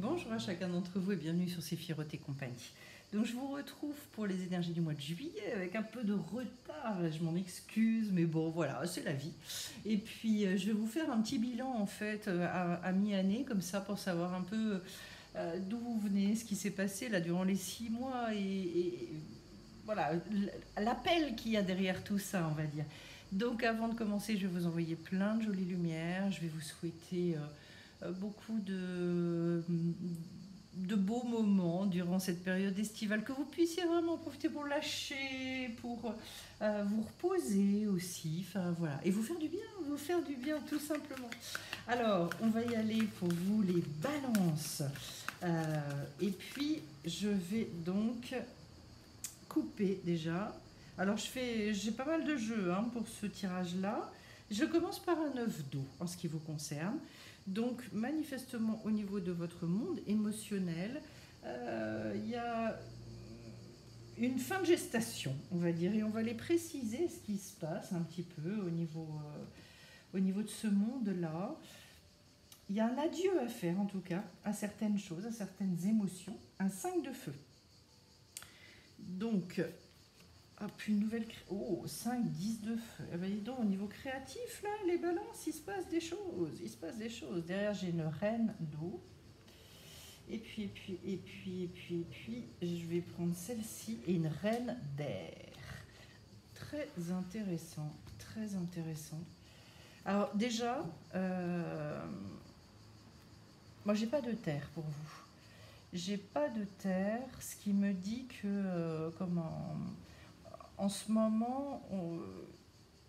Bonjour à chacun d'entre vous et bienvenue sur Séphiroth et compagnie. Donc je vous retrouve pour les énergies du mois de juillet avec un peu de retard, je m'en excuse, mais bon voilà, c'est la vie. Et puis je vais vous faire un petit bilan en fait à mi-année, comme ça pour savoir un peu d'où vous venez, ce qui s'est passé là durant les 6 mois et voilà, l'appel qu'il y a derrière tout ça, on va dire. Donc avant de commencer, je vais vous envoyer plein de jolies lumières, je vais vous souhaiter beaucoup de beaux moments durant cette période estivale, que vous puissiez vraiment profiter pour lâcher, pour vous reposer aussi, enfin voilà, et vous faire du bien tout simplement. Alors, on va y aller pour vous les balances. Et puis, je vais donc couper déjà. Alors, j'ai pas mal de jeux pour ce tirage-là. Je commence par un œuf d'eau en ce qui vous concerne. Donc, manifestement, au niveau de votre monde émotionnel, il y a une fin de gestation, on va dire, et on va les préciser ce qui se passe un petit peu au niveau de ce monde-là. Il y a un adieu à faire, en tout cas, à certaines choses, à certaines émotions. Un 5 de feu. Donc, hop, une nouvelle... Oh, 5, 10 de feu. Eh ben, dis donc, au niveau créatif, là, les balances, il se passe des choses. Il se passe des choses. Derrière, j'ai une reine d'eau. Et puis, je vais prendre celle-ci et une reine d'air. Très intéressant, très intéressant. Alors, déjà, moi, j'ai pas de terre pour vous. J'ai pas de terre, ce qui me dit que, en ce moment,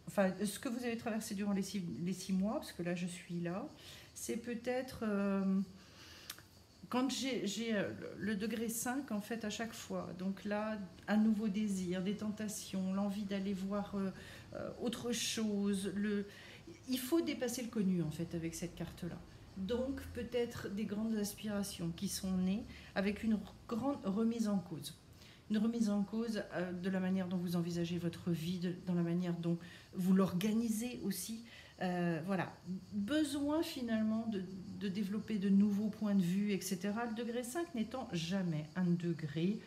enfin, ce que vous avez traversé durant les 6 mois, parce que là, je suis là, c'est peut-être... quand j'ai le degré 5, en fait, à chaque fois, donc là, un nouveau désir, des tentations, l'envie d'aller voir autre chose, il faut dépasser le connu, en fait, avec cette carte-là. Donc, peut-être des grandes aspirations qui sont nées avec une grande remise en cause. Une remise en cause de la manière dont vous envisagez votre vie, dans la manière dont vous l'organisez aussi. Voilà, besoin finalement de développer de nouveaux points de vue, etc. Le degré 5 n'étant jamais un degré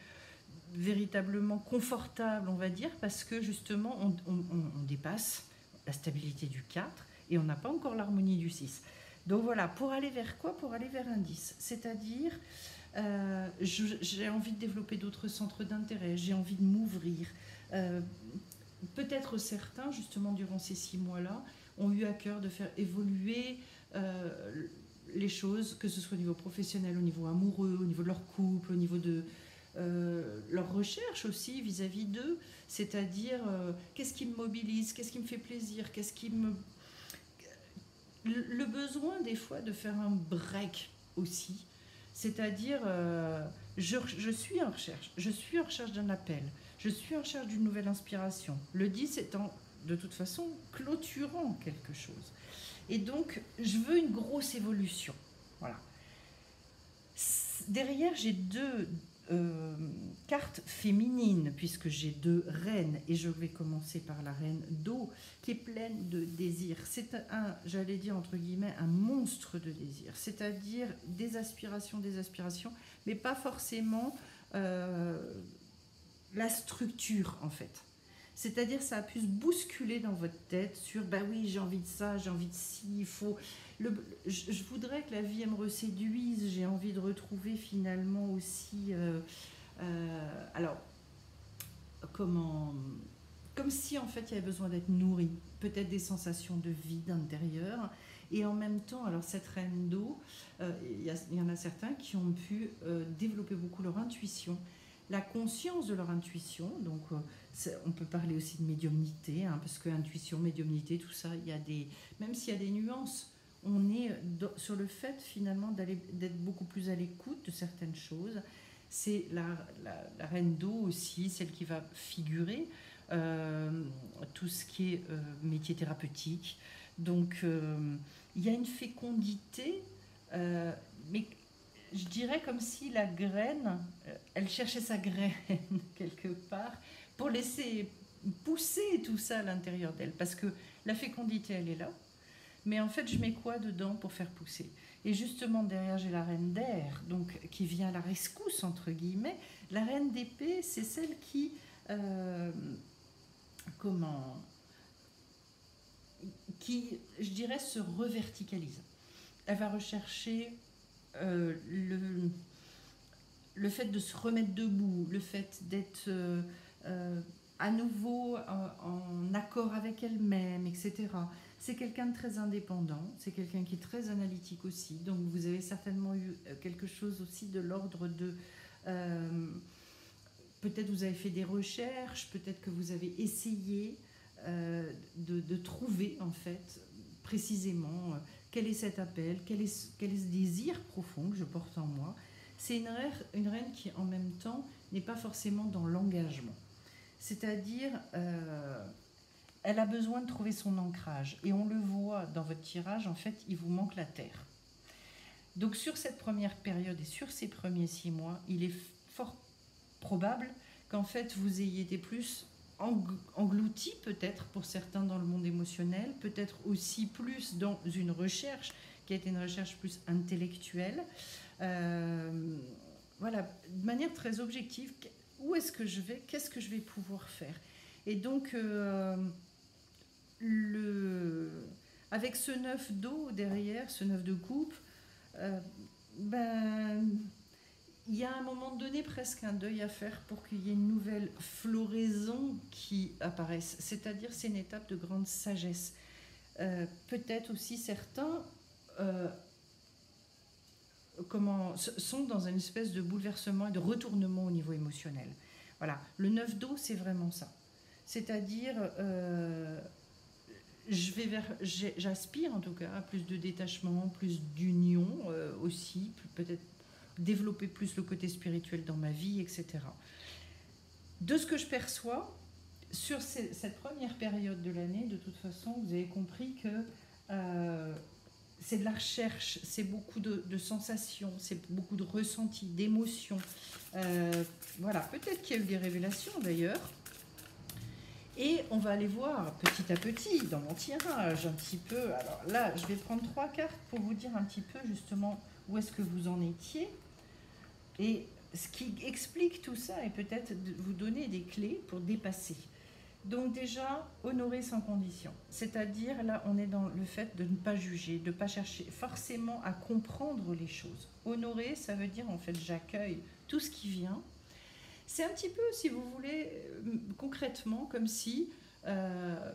véritablement confortable, on va dire, parce que justement, on dépasse la stabilité du 4 et on n'a pas encore l'harmonie du 6. Donc voilà, pour aller vers quoi? Pour aller vers un 10. C'est-à-dire, j'ai envie de développer d'autres centres d'intérêt, j'ai envie de m'ouvrir. Peut-être certains, justement, durant ces 6 mois-là, ont eu à cœur de faire évoluer les choses, que ce soit au niveau professionnel, au niveau amoureux, au niveau de leur couple, au niveau de leur recherche aussi vis-à-vis d'eux. C'est-à-dire, qu'est-ce qui me mobilise, qu'est-ce qui me fait plaisir, qu'est-ce qui me... Le besoin des fois de faire un break aussi, c'est-à-dire je suis en recherche d'un appel, je suis en recherche d'une nouvelle inspiration, le 10 étant de toute façon clôturant quelque chose, et donc je veux une grosse évolution, voilà. Derrière, j'ai deux cartes féminines, puisque j'ai deux reines, et je vais commencer par la reine d'eau, qui est pleine de désirs. C'est j'allais dire entre guillemets, un monstre de désirs, c'est-à-dire des aspirations, mais pas forcément la structure en fait. C'est-à-dire ça a pu se bousculer dans votre tête sur bah oui, j'ai envie de ça, j'ai envie de ci, il faut... je voudrais que la vie elle me reséduise, j'ai envie de retrouver finalement aussi... alors, comment... Comme si en fait il y avait besoin d'être nourri, peut-être des sensations de vide intérieur, et en même temps, alors cette reine d'eau, y en a certains qui ont pu développer beaucoup leur intuition, la conscience de leur intuition, donc on peut parler aussi de médiumnité, parce que intuition, médiumnité, tout ça, il y a des, même s'il y a des nuances, on est sur le fait finalement d'être beaucoup plus à l'écoute de certaines choses. C'est la reine d'eau aussi, celle qui va figurer tout ce qui est métier thérapeutique. Donc il y a une fécondité, mais je dirais comme si la graine, elle cherchait sa graine quelque part pour laisser pousser tout ça à l'intérieur d'elle. Parce que la fécondité, elle est là. Mais en fait, je mets quoi dedans pour faire pousser? Et justement, derrière, j'ai la reine d'air, donc qui vient à la rescousse, entre guillemets. La reine d'épée, c'est celle qui, comment, qui, je dirais, se reverticalise. Elle va rechercher le fait de se remettre debout, le fait d'être à nouveau en accord avec elle-même, etc. C'est quelqu'un de très indépendant, c'est quelqu'un qui est très analytique aussi, donc vous avez certainement eu quelque chose aussi de l'ordre de... peut-être vous avez fait des recherches, peut-être que vous avez essayé de trouver en fait précisément quel est cet appel, quel est ce désir profond que je porte en moi. C'est une reine qui en même temps n'est pas forcément dans l'engagement. C'est-à-dire, elle a besoin de trouver son ancrage. Et on le voit dans votre tirage, en fait, il vous manque la terre. Donc sur cette première période et sur ces premiers 6 mois, il est fort probable qu'en fait vous ayez été plus englouti peut-être pour certains dans le monde émotionnel, peut-être aussi plus dans une recherche qui a été une recherche plus intellectuelle. Voilà, de manière très objective, où est-ce que je vais, qu'est-ce que je vais pouvoir faire. Et donc, avec ce 9 d'eau derrière, ce 9 de coupe, il y a à un moment donné presque un deuil à faire pour qu'il y ait une nouvelle floraison qui apparaisse. C'est-à-dire, c'est une étape de grande sagesse. Peut-être aussi certains sont dans une espèce de bouleversement et de retournement au niveau émotionnel. Voilà, le 9 d'eau, c'est vraiment ça. C'est-à-dire, j'aspire en tout cas à plus de détachement, plus d'union aussi, peut-être développer plus le côté spirituel dans ma vie, etc. De ce que je perçois, sur cette première période de l'année, de toute façon, vous avez compris que c'est de la recherche, c'est beaucoup de sensations, c'est beaucoup de ressentis, d'émotions. Voilà, peut-être qu'il y a eu des révélations d'ailleurs. Et on va aller voir petit à petit dans mon tirage un petit peu. Alors là, je vais prendre 3 cartes pour vous dire un petit peu justement où est-ce que vous en étiez. Et ce qui explique tout ça et peut-être vous donner des clés pour dépasser. Donc déjà, honorer sans condition. C'est-à-dire, là, on est dans le fait de ne pas juger, de ne pas chercher forcément à comprendre les choses. Honorer, ça veut dire, en fait, j'accueille tout ce qui vient. C'est un petit peu, si vous voulez, concrètement, comme si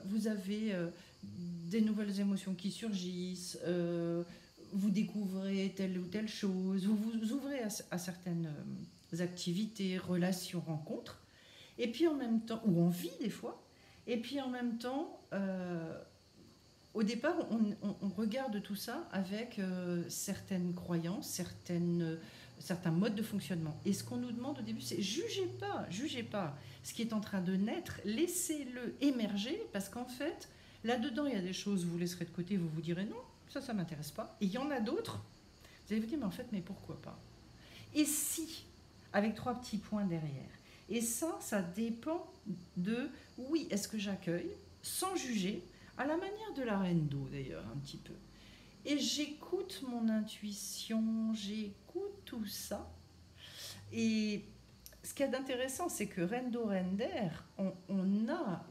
vous avez des nouvelles émotions qui surgissent, vous découvrez telle ou telle chose, vous vous ouvrez à certaines activités, relations, rencontres, et puis en même temps, ou envie des fois, et puis en même temps, au départ, on regarde tout ça avec certaines croyances, certains modes de fonctionnement. Et ce qu'on nous demande au début, c'est jugez pas ce qui est en train de naître, laissez-le émerger, parce qu'en fait, là-dedans, il y a des choses, vous laisserez de côté, vous vous direz non, ça m'intéresse pas. Et il y en a d'autres, vous allez vous dire, mais en fait, mais pourquoi pas? Et si, avec 3 petits points derrière. Et ça dépend de, oui, est-ce que j'accueille, sans juger, à la manière de la reine d'eau d'ailleurs, un petit peu. Et j'écoute mon intuition, j'écoute tout ça. Et ce qu'il y a d'intéressant, c'est que reine d'eau, reine d'air, on a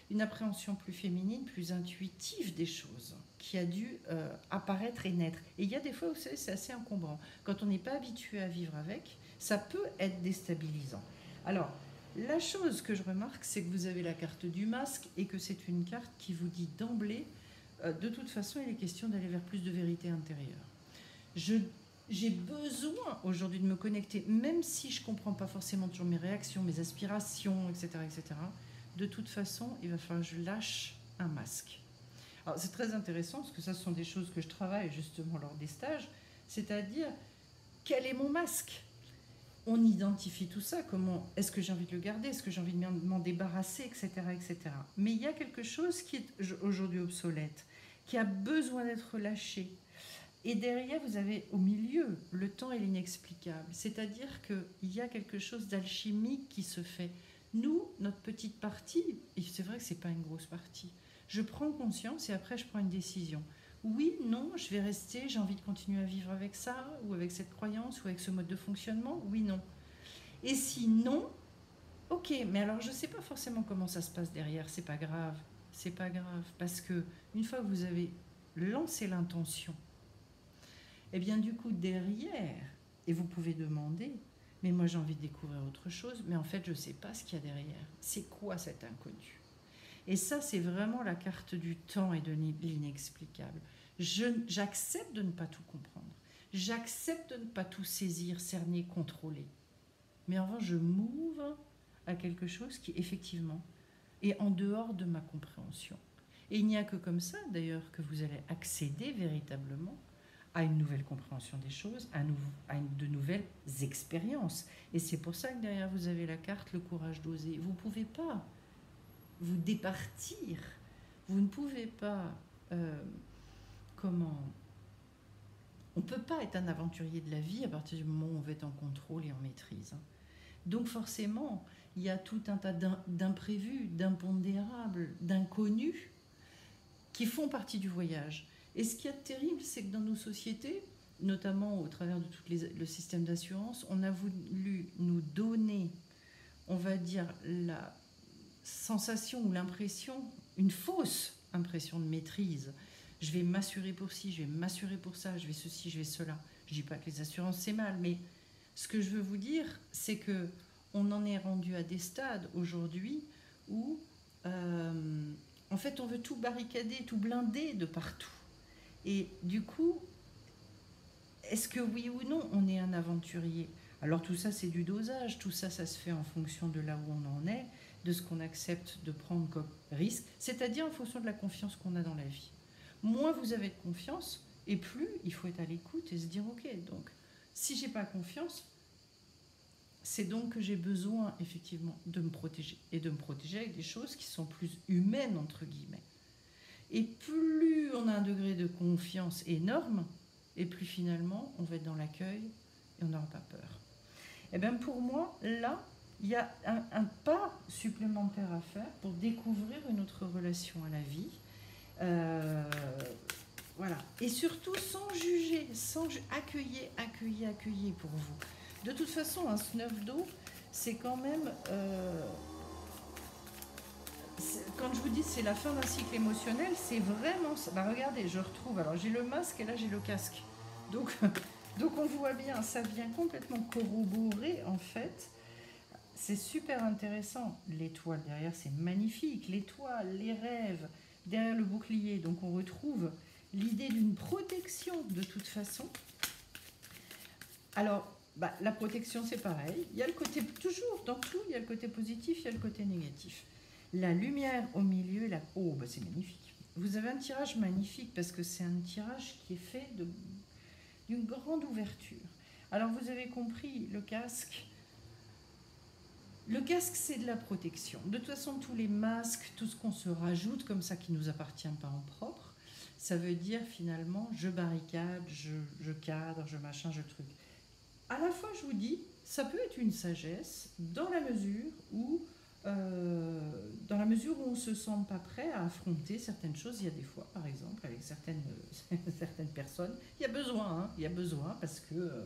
une appréhension plus féminine, plus intuitive des choses, qui a dû apparaître et naître. Et il y a des fois, vous savez, c'est assez encombrant. Quand on n'est pas habitué à vivre avec, ça peut être déstabilisant. Alors, la chose que je remarque, c'est que vous avez la carte du masque et que c'est une carte qui vous dit d'emblée, de toute façon, il est question d'aller vers plus de vérité intérieure. J'ai besoin aujourd'hui de me connecter, même si je ne comprends pas forcément toujours mes réactions, mes aspirations, etc., etc. De toute façon, il va falloir que je lâche un masque. Alors, c'est très intéressant parce que ça, ce sont des choses que je travaille justement lors des stages, c'est-à-dire, quel est mon masque ? On identifie tout ça, comment est-ce que j'ai envie de le garder, est-ce que j'ai envie de m'en débarrasser, etc., etc. Mais il y a quelque chose qui est aujourd'hui obsolète, qui a besoin d'être lâché. Et derrière, vous avez au milieu le temps et l'inexplicable. C'est-à-dire qu'il y a quelque chose d'alchimique qui se fait. Nous, notre petite partie, et c'est vrai que ce n'est pas une grosse partie, je prends conscience et après je prends une décision. Oui, non, je vais rester, j'ai envie de continuer à vivre avec ça, ou avec cette croyance, ou avec ce mode de fonctionnement. Oui, non. Et si non, ok, mais alors je ne sais pas forcément comment ça se passe derrière, c'est pas grave. C'est pas grave, parce que une fois que vous avez lancé l'intention, et bien du coup derrière, et vous pouvez demander, mais moi j'ai envie de découvrir autre chose, mais en fait je ne sais pas ce qu'il y a derrière. C'est quoi cet inconnu? Et ça, c'est vraiment la carte du temps et de l'inexplicable. J'accepte de ne pas tout comprendre. J'accepte de ne pas tout saisir, cerner, contrôler. Mais en revanche, je m'ouvre à quelque chose qui, effectivement, est en dehors de ma compréhension. Et il n'y a que comme ça, d'ailleurs, que vous allez accéder véritablement à une nouvelle compréhension des choses, de nouvelles expériences. Et c'est pour ça que derrière, vous avez la carte, le courage d'oser. Vous ne pouvez pas vous départir. Vous ne pouvez pas... comment... On ne peut pas être un aventurier de la vie à partir du moment où on va être en contrôle et en maîtrise. Donc forcément, il y a tout un tas d'imprévus, d'impondérables, d'inconnus qui font partie du voyage. Et ce qui est terrible, c'est que dans nos sociétés, notamment au travers de tout le système d'assurance, on a voulu nous donner, on va dire, la sensation ou l'impression, une fausse impression de maîtrise. Je vais m'assurer pour ci, je vais m'assurer pour ça, je vais ceci, je vais cela. Je ne dis pas que les assurances c'est mal, mais ce que je veux vous dire, c'est que on en est rendu à des stades aujourd'hui où en fait on veut tout barricader, tout blinder de partout. Et du coup, est-ce que oui ou non on est un aventurier? Alors tout ça c'est du dosage, tout ça ça se fait en fonction de là où on en est, de ce qu'on accepte de prendre comme risque, c'est-à-dire en fonction de la confiance qu'on a dans la vie. Moins vous avez de confiance, et plus il faut être à l'écoute et se dire ok, donc si j'ai pas confiance, c'est donc que j'ai besoin effectivement de me protéger, et de me protéger avec des choses qui sont plus humaines entre guillemets. Et plus on a un degré de confiance énorme, et plus finalement on va être dans l'accueil et on n'aura pas peur. Et bien pour moi, là, il y a un pas supplémentaire à faire pour découvrir une autre relation à la vie. Voilà. Et surtout sans juger, accueillir pour vous. De toute façon, un snuff d'eau, c'est quand même... quand je vous dis c'est la fin d'un cycle émotionnel, c'est vraiment ça. Bah regardez, je retrouve. Alors j'ai le masque et là j'ai le casque. Donc on voit bien, ça vient complètement corroborer en fait. C'est super intéressant. L'étoile derrière, c'est magnifique. L'étoile, les rêves, derrière le bouclier. Donc on retrouve l'idée d'une protection de toute façon. Alors, la protection, c'est pareil. Il y a le côté, toujours dans tout, il y a le côté positif, il y a le côté négatif. La lumière au milieu, c'est magnifique. Vous avez un tirage magnifique parce que c'est un tirage qui est fait d'une grande ouverture. Alors, vous avez compris, le casque, c'est de la protection. De toute façon, tous les masques, tout ce qu'on se rajoute comme ça qui ne nous appartient pas en propre, ça veut dire finalement, je barricade, je cadre, je machin, je truc. À la fois, je vous dis, ça peut être une sagesse dans la mesure où on ne se sent pas prêt à affronter certaines choses. Il y a des fois, par exemple, avec certaines personnes, il y a besoin parce que,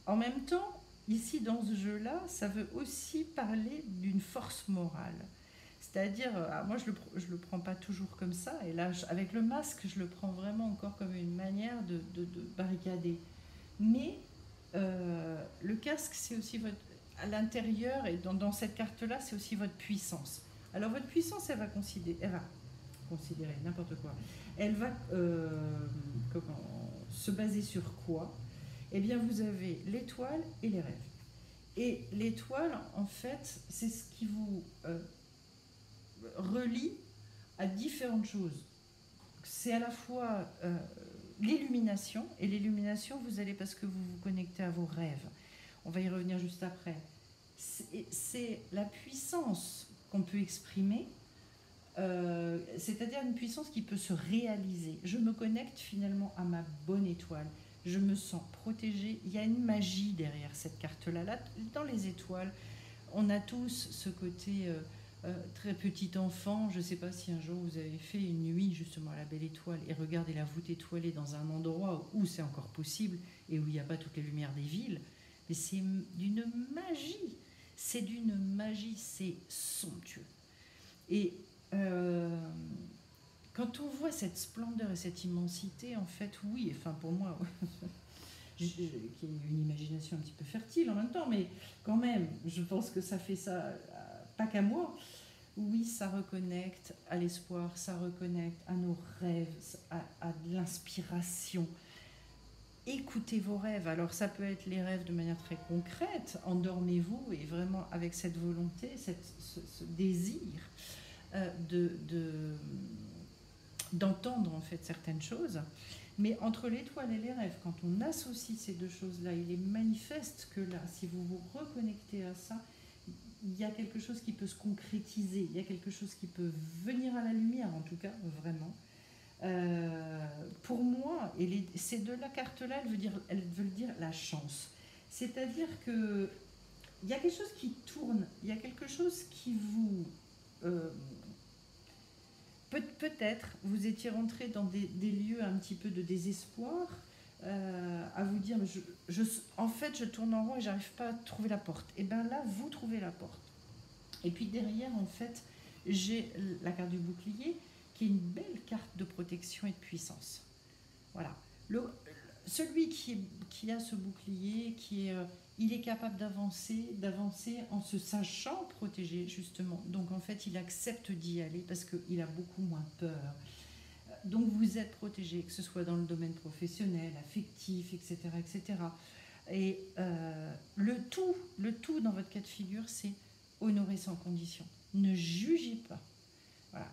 en même temps, ici, dans ce jeu-là, ça veut aussi parler d'une force morale. C'est-à-dire, moi, je le prends pas toujours comme ça. Et là, avec le masque, je le prends vraiment encore comme une manière de barricader. Mais le casque, c'est aussi à l'intérieur, et dans cette carte-là, c'est aussi votre puissance. Alors, votre puissance, elle va considérer n'importe quoi. Elle va se baser sur quoi? Eh bien, vous avez l'étoile et les rêves. Et l'étoile, en fait, c'est ce qui vous relie à différentes choses. C'est à la fois l'illumination, et l'illumination, vous allez parce que vous vous connectez à vos rêves. On va y revenir juste après. C'est la puissance qu'on peut exprimer, c'est-à-dire une puissance qui peut se réaliser. Je me connecte finalement à ma bonne étoile. Je me sens protégée. Il y a une magie derrière cette carte-là. Là, dans les étoiles, on a tous ce côté très petit enfant, je ne sais pas si un jour vous avez fait une nuit justement à la belle étoile et regardé la voûte étoilée dans un endroit où c'est encore possible et où il n'y a pas toutes les lumières des villes, mais c'est d'une magie, c'est somptueux. Et quand on voit cette splendeur et cette immensité, en fait, oui, enfin pour moi, qui est une imagination un petit peu fertile en même temps, mais quand même, je pense que ça fait ça, pas qu'à moi. Oui, ça reconnecte à l'espoir, ça reconnecte à nos rêves, à de l'inspiration. Écoutez vos rêves. Alors ça peut être les rêves de manière très concrète, endormez-vous et vraiment avec cette volonté, ce désir d'entendre en fait certaines choses. Mais entre l'étoile et les rêves, quand on associe ces deux choses-là, il est manifeste que là, si vous vous reconnectez à ça, il y a quelque chose qui peut se concrétiser, il y a quelque chose qui peut venir à la lumière, en tout cas, vraiment. Pour moi, et ces deux-là cartes-là, elles veulent dire la chance. C'est-à-dire que il y a quelque chose qui tourne, il y a quelque chose qui vous... peut-être vous étiez rentré dans des lieux un petit peu de désespoir, à vous dire, en fait, je tourne en rond et j'arrive pas à trouver la porte. Et bien là, vous trouvez la porte. Et puis derrière, en fait, j'ai la carte du bouclier, qui est une belle carte de protection et de puissance. Voilà. Celui qui a ce bouclier, il est capable d'avancer en se sachant protégé, justement. Donc, en fait, il accepte d'y aller parce qu'il a beaucoup moins peur. Donc, vous êtes protégé, que ce soit dans le domaine professionnel, affectif, etc., etc. Et le tout dans votre cas de figure, c'est honorer sans condition. Ne jugez pas. Voilà.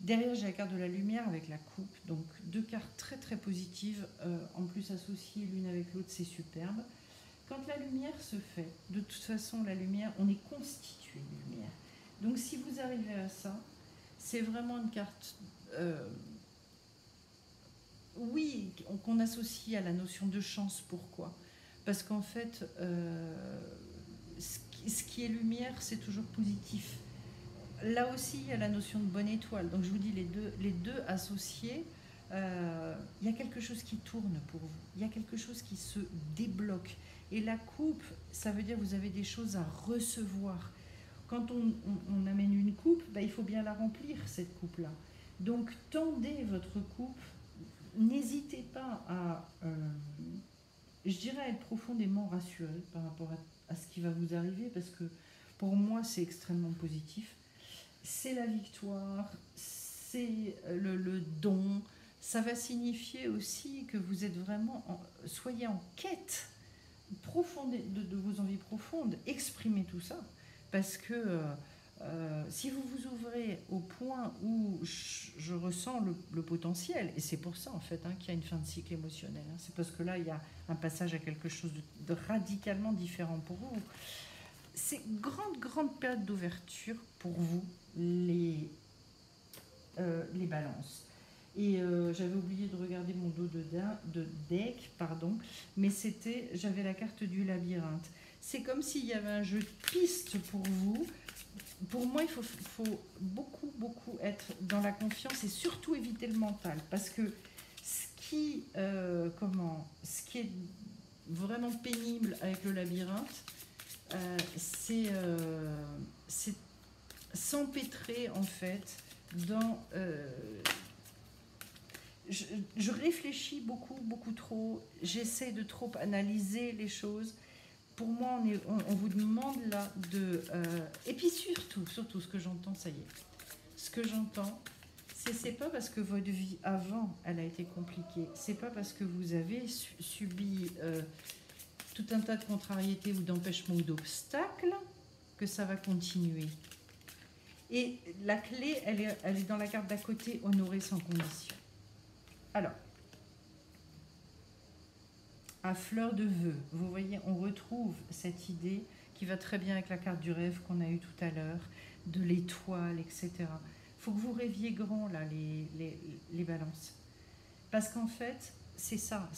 Derrière, j'ai la carte de la lumière avec la coupe. Donc, deux cartes très très positives, en plus associées l'une avec l'autre, c'est superbe. Quand la lumière se fait, de toute façon, la lumière, on est constitué de lumière. Donc, si vous arrivez à ça, c'est vraiment une carte, oui, qu'on associe à la notion de chance. Pourquoi ? Parce qu'en fait, ce qui est lumière, c'est toujours positif. Là aussi, il y a la notion de bonne étoile. Donc, je vous dis, les deux associés, il y a quelque chose qui tourne pour vous. Il y a quelque chose qui se débloque. Et la coupe, ça veut dire que vous avez des choses à recevoir. Quand on amène une coupe, il faut bien la remplir, cette coupe-là. Donc, tendez votre coupe. N'hésitez pas à, je dirais, être profondément rassuré par rapport à ce qui va vous arriver, parce que pour moi, c'est extrêmement positif. C'est la victoire, c'est le don. Ça va signifier aussi que vous êtes vraiment, soyez en quête profonde de vos envies profondes. Exprimez tout ça, parce que si vous vous ouvrez au point où je ressens le potentiel, et c'est pour ça en fait qu'il y a une fin de cycle émotionnel, c'est parce que là il y a un passage à quelque chose de radicalement différent pour vous. C'est grande période d'ouverture pour vous, les balances. Et j'avais oublié de regarder mon dos de deck, pardon, mais j'avais la carte du labyrinthe. C'est comme s'il y avait un jeu de pistes pour vous. Pour moi, il faut beaucoup être dans la confiance et surtout éviter le mental, parce que ce qui est vraiment pénible avec le labyrinthe, c'est s'empêtrer en fait dans... je réfléchis beaucoup trop, j'essaie de trop analyser les choses. Pour moi, on vous demande là de... et puis surtout, ce que j'entends, ça y est. Ce que j'entends, c'est pas parce que votre vie avant, elle a été compliquée. C'est pas parce que vous avez subi tout un tas de contrariétés ou d'empêchements ou d'obstacles que ça va continuer. Et la clé, elle est dans la carte d'à côté, honorer sans condition. Alors, à fleur de vœux, vous voyez, on retrouve cette idée qui va très bien avec la carte du rêve qu'on a eue tout à l'heure, de l'étoile, etc. Il faut que vous rêviez grand, là, les balances. Parce qu'en fait, c'est ça,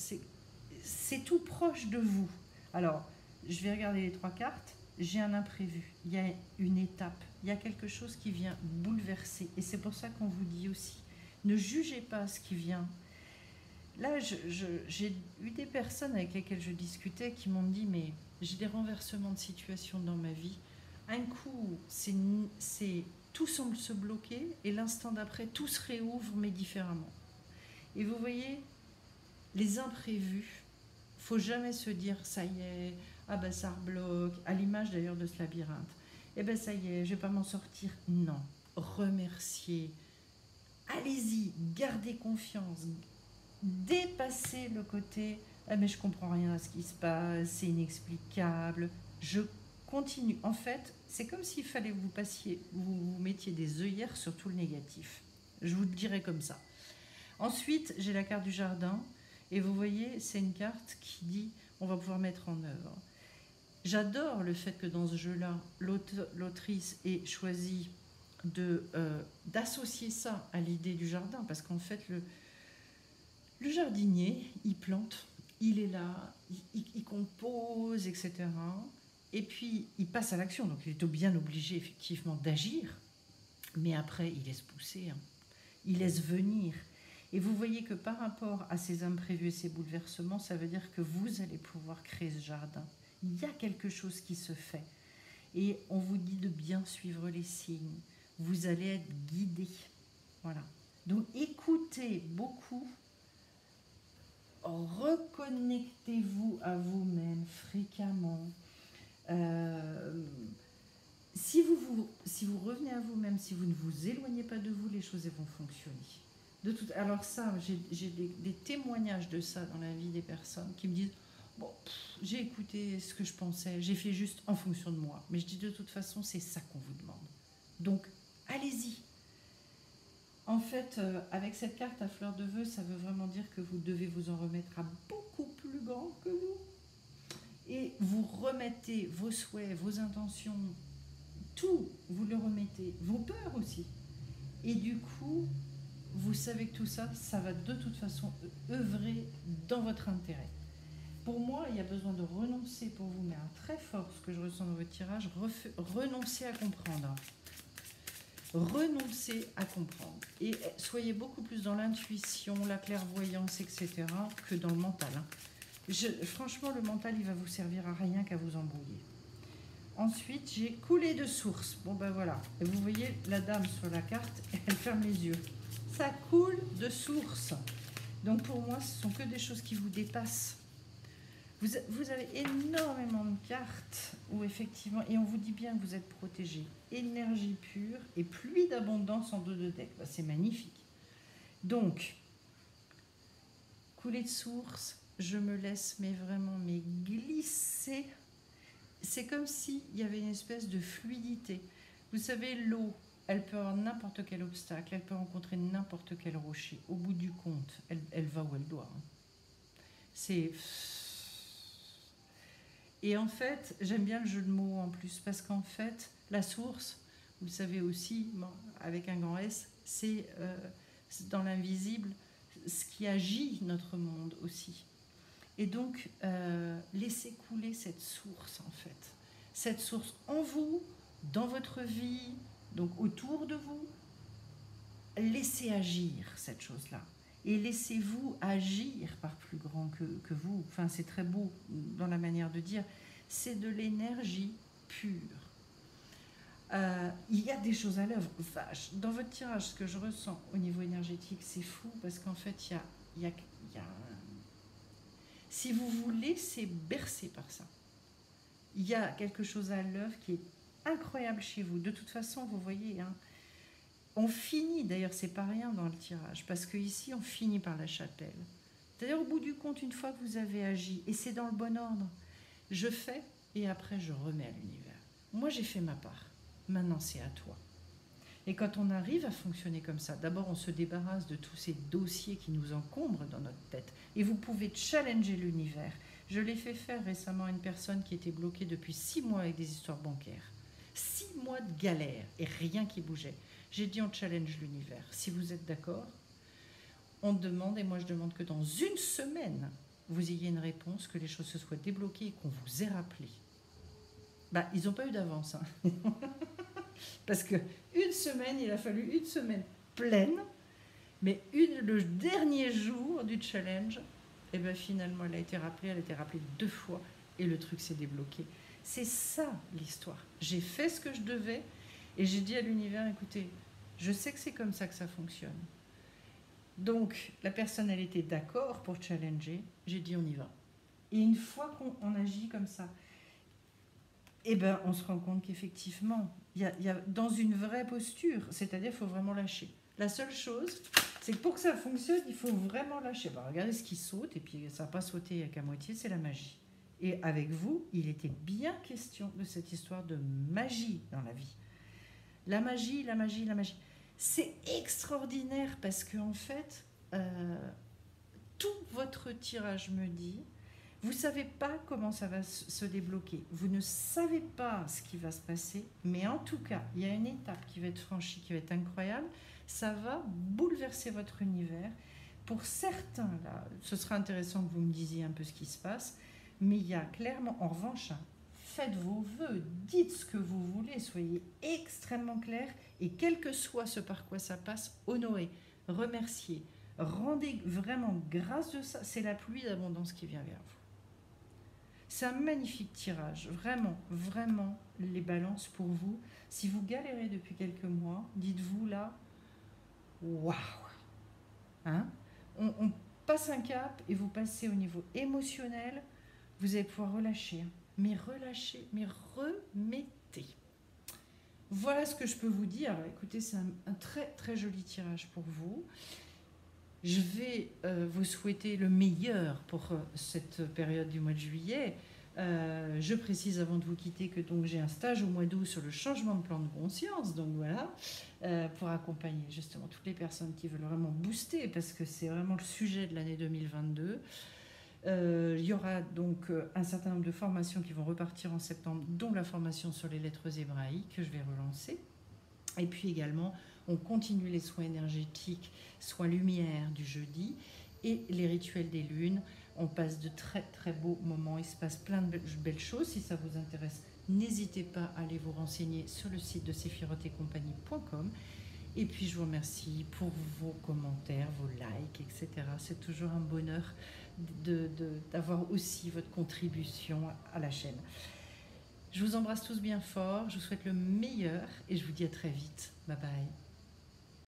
c'est tout proche de vous. Alors, je vais regarder les trois cartes. j'ai un imprévu, il y a une étape, il y a quelque chose qui vient bouleverser. Et c'est pour ça qu'on vous dit aussi, ne jugez pas ce qui vient. Là, j'ai eu des personnes avec lesquelles je discutais qui m'ont dit, mais j'ai des renversements de situation dans ma vie. Un coup, tout semble se bloquer et l'instant d'après, tout se réouvre, mais différemment. Et vous voyez, les imprévus, faut jamais se dire, ça y est, ah ben ça rebloque, à l'image d'ailleurs de ce labyrinthe. Eh ben ça y est, je vais pas m'en sortir. Non, remerciez. Allez-y, gardez confiance. Dépassez le côté, ah mais je comprends rien à ce qui se passe, c'est inexplicable. Je continue. En fait, c'est comme s'il fallait que vous mettiez des œillères sur tout le négatif. Je vous le dirais comme ça. Ensuite, j'ai la carte du jardin. Et vous voyez, c'est une carte qui dit on va pouvoir mettre en œuvre. J'adore le fait que dans ce jeu-là, l'autrice ait choisi d'associer ça à l'idée du jardin, parce qu'en fait, le jardinier, il plante, il est là, il compose, etc. Et puis, il passe à l'action, donc il est bien obligé, effectivement, d'agir. Mais après, il laisse pousser, hein. Il laisse venir. Et vous voyez que par rapport à ces imprévus et ces bouleversements, ça veut dire que vous allez pouvoir créer ce jardin. Il y a quelque chose qui se fait. Et on vous dit de bien suivre les signes. Vous allez être guidé. Voilà. Donc écoutez beaucoup. Reconnectez-vous à vous-même fréquemment. Si vous revenez à vous-même, si vous ne vous éloignez pas de vous, les choses vont fonctionner. Alors ça, j'ai des témoignages de ça dans la vie des personnes qui me disent bon, j'ai écouté ce que je pensais, j'ai fait juste en fonction de moi. Mais je dis de toute façon, c'est ça qu'on vous demande. Donc, allez-y. En fait, avec cette carte à fleur de vœux, ça veut vraiment dire que vous devez vous en remettre à beaucoup plus grand que vous. Et vous remettez vos souhaits, vos intentions, tout, vous le remettez, vos peurs aussi. Et du coup, vous savez que tout ça, ça va de toute façon œuvrer dans votre intérêt. Pour moi, il y a besoin de renoncer pour vous, mais très fort ce que je ressens dans votre tirage, renoncer à comprendre. Renoncez à comprendre. Et soyez beaucoup plus dans l'intuition, la clairvoyance, etc., que dans le mental. Franchement, le mental, il va vous servir à rien qu'à vous embrouiller. Ensuite, j'ai coulé de source. Bon, ben voilà. Et vous voyez, la dame sur la carte, elle ferme les yeux. Ça coule de source. Donc pour moi, ce sont que des choses qui vous dépassent. Vous avez énormément de cartes où effectivement, et on vous dit bien que vous êtes protégé. Énergie pure et pluie d'abondance en 2 de deck. Ben, c'est magnifique. Donc, coulée de source, je me laisse vraiment glisser. C'est comme s'il y avait une espèce de fluidité. Vous savez, l'eau, elle peut avoir n'importe quel obstacle, elle peut rencontrer n'importe quel rocher. Au bout du compte, elle va où elle doit. C'est... Et en fait, j'aime bien le jeu de mots en plus, parce qu'en fait, la source, vous le savez aussi, avec un grand S, c'est dans l'invisible ce qui agit notre monde aussi. Et donc, laissez couler cette source, en fait. Cette source en vous, dans votre vie, donc autour de vous. Laissez agir cette chose-là. Et laissez-vous agir par plus grand que vous. Enfin, c'est très beau dans la manière de dire. C'est de l'énergie pure. Il y a des choses à l'œuvre. Dans votre tirage, ce que je ressens au niveau énergétique, c'est fou, parce qu'en fait, il y a si vous vous laissez bercer par ça, il y a quelque chose à l'œuvre qui est incroyable chez vous. De toute façon, vous voyez, hein, on finit, d'ailleurs, c'est pas rien dans le tirage, parce qu'ici, on finit par la chapelle. C'est-à-dire, au bout du compte, une fois que vous avez agi, et c'est dans le bon ordre, je fais, et après, je remets à l'univers. Moi, j'ai fait ma part. Maintenant, c'est à toi. Et quand on arrive à fonctionner comme ça, d'abord on se débarrasse de tous ces dossiers qui nous encombrent dans notre tête. Et vous pouvez challenger l'univers. Je l'ai fait faire récemment à une personne qui était bloquée depuis 6 mois avec des histoires bancaires. 6 mois de galère et rien qui bougeait. J'ai dit on challenge l'univers. Si vous êtes d'accord, on demande, et moi je demande que dans 1 semaine, vous ayez une réponse, que les choses se soient débloquées et qu'on vous ait rappelé. Bah, ils n'ont pas eu d'avance. Hein. Parce que une semaine, il a fallu une semaine pleine, mais le dernier jour du challenge, et ben finalement, elle a été rappelée 2 fois, et le truc s'est débloqué. C'est ça l'histoire. J'ai fait ce que je devais, et j'ai dit à l'univers, écoutez, je sais que c'est comme ça que ça fonctionne. Donc, la personne, elle était d'accord pour challenger. J'ai dit, on y va. Et une fois qu'on agit comme ça, eh ben, on se rend compte qu'effectivement, il y a dans une vraie posture, c'est-à-dire qu'il faut vraiment lâcher. La seule chose, c'est que pour que ça fonctionne, il faut vraiment lâcher. Bah, regardez ce qui saute, et puis ça n'a pas sauté qu'à moitié, c'est la magie. Et avec vous, il était bien question de cette histoire de magie dans la vie. La magie, la magie, la magie. C'est extraordinaire parce que en fait, tout votre tirage me dit, vous ne savez pas comment ça va se débloquer. Vous ne savez pas ce qui va se passer, mais en tout cas, il y a une étape qui va être franchie, qui va être incroyable. Ça va bouleverser votre univers. Pour certains, là, ce sera intéressant que vous me disiez un peu ce qui se passe, mais il y a clairement, en revanche, faites vos vœux, dites ce que vous voulez, soyez extrêmement clair, et quel que soit ce par quoi ça passe, honorez, remerciez, rendez vraiment grâce de ça. C'est la pluie d'abondance qui vient vers vous. C'est un magnifique tirage, vraiment, vraiment, les balances pour vous. Si vous galérez depuis quelques mois, dites-vous là, waouh, hein, on passe un cap et vous passez au niveau émotionnel, vous allez pouvoir relâcher, mais relâchez, mais remettez. Voilà ce que je peux vous dire. Écoutez, c'est un très très joli tirage pour vous. Je vais vous souhaiter le meilleur pour cette période du mois de juillet. Je précise avant de vous quitter que donc j'ai un stage au mois d'août sur le changement de plan de conscience, donc voilà, pour accompagner justement toutes les personnes qui veulent vraiment booster, parce que c'est vraiment le sujet de l'année 2022. Il y aura donc un certain nombre de formations qui vont repartir en septembre, dont la formation sur les lettres hébraïques que je vais relancer. Et puis également, on continue les soins énergétiques, soins lumière du jeudi et les rituels des lunes. On passe de très très beaux moments, il se passe plein de belles choses. Si ça vous intéresse, n'hésitez pas à aller vous renseigner sur le site de sephirotetcompagnie.com. Et puis je vous remercie pour vos commentaires, vos likes, etc. C'est toujours un bonheur d'avoir aussi votre contribution à la chaîne. Je vous embrasse tous bien fort, je vous souhaite le meilleur et je vous dis à très vite. Bye bye.